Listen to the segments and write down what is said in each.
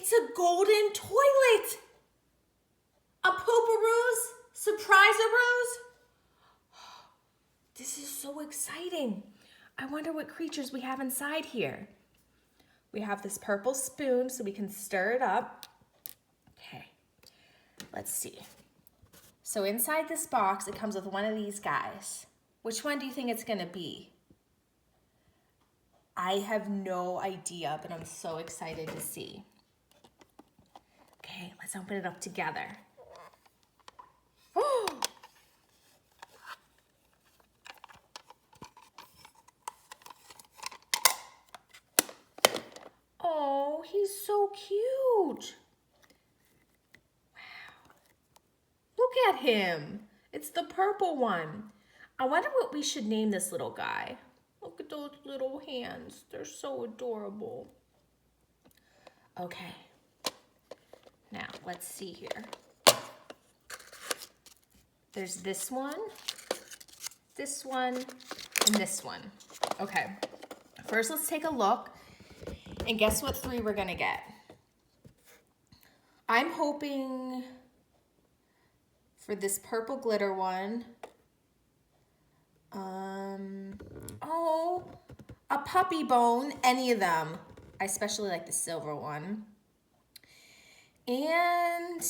It's a golden toilet. A Pooparoos, Surprise-aroos. This is so exciting. I wonder what creatures we have inside here. We have this purple spoon so we can stir it up. Okay, let's see. So inside this box, it comes with one of these guys. Which one do you think it's gonna be? I have no idea, but I'm so excited to see. Okay, let's open it up together. Oh, he's so cute. Wow. Look at him. It's the purple one. I wonder what we should name this little guy. Look at those little hands. They're so adorable. Okay. Now, let's see here. There's this one, and this one. Okay. First, let's take a look. And guess what 3 we're gonna get? I'm hoping for this purple glitter one. Oh, a puppy bone, any of them. I especially like the silver one. And,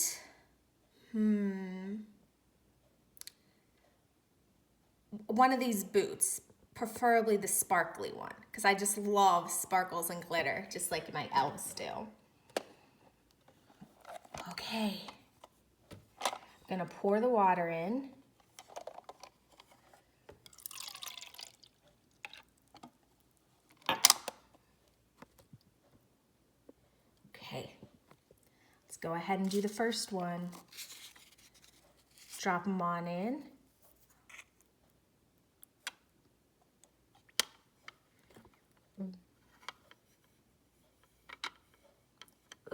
one of these boots. Preferably the sparkly one, because I just love sparkles and glitter, just like my elves do. Okay, I'm gonna pour the water in. Okay, let's go ahead and do the first one. Drop them on in.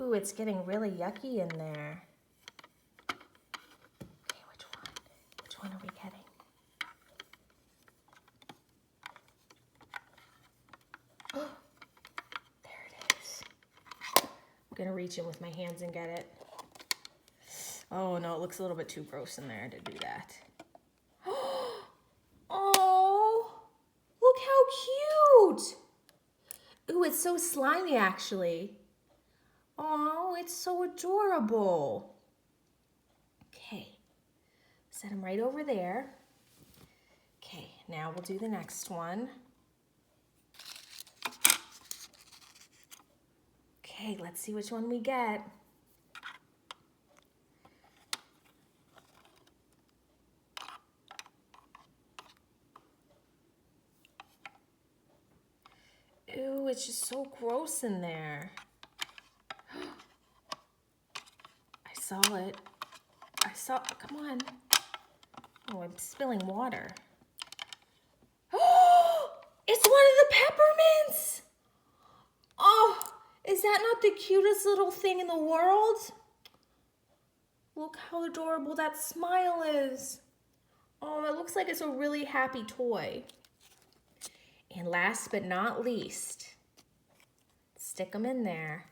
Ooh, it's getting really yucky in there. Okay, which one? Which one are we getting? Oh, there it is. I'm gonna reach in with my hands and get it. Oh no, it looks a little bit too gross in there to do that. Oh, look how cute. Ooh, it's so slimy actually. Oh, it's so adorable. Okay, set them right over there. Okay, now we'll do the next one. Okay, let's see which one we get. Ew, it's just so gross in there. I saw it. Come on. Oh, I'm spilling water. Oh, it's one of the peppermints. Oh, is that not the cutest little thing in the world? Look how adorable that smile is. Oh, it looks like it's a really happy toy. And last but not least, stick them in there.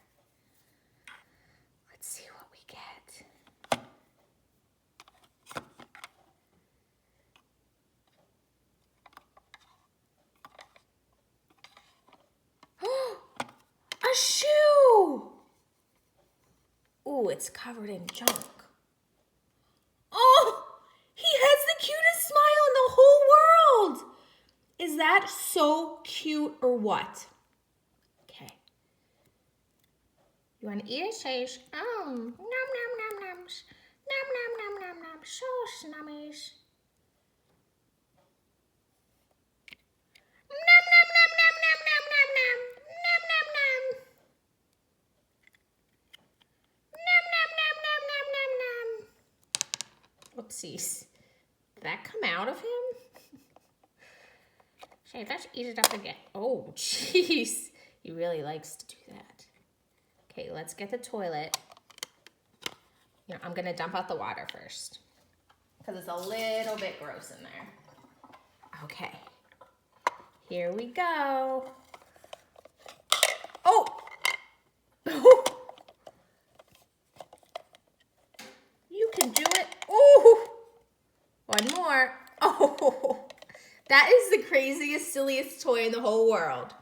Let's see what we get. A shoe! Ooh, it's covered in junk. Oh, he has the cutest smile in the whole world. Is that so cute or what? Okay. You want to eat it? Say, nom, nom, nom, nom. Nom, nom, nom, nom, nom. So snummies. Nom, nom, nom, nom, nom, nom, nom, nom. Nom, nom, nom. Nom, nom, nom, nom, nom, nom, nom. Oopsies. Did that come out of him? Okay, let's eat it up again. Oh, jeez. He really likes to do that. Okay, let's get the toilet. You know, I'm gonna dump out the water first because it's a little bit gross in there. Okay, here we go. Oh! One more. Oh, that is the craziest, silliest toy in the whole world.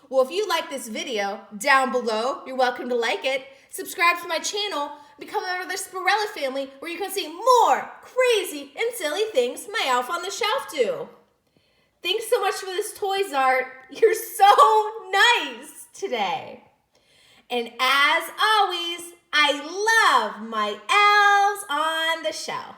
Well, if you like this video, down below, you're welcome to like it. Subscribe to my channel, become a member of the Sporella family, where you can see more crazy and silly things my elf on the shelf do. Thanks so much for this toys art. You're so nice today. And as always, I love my elves on the shelf.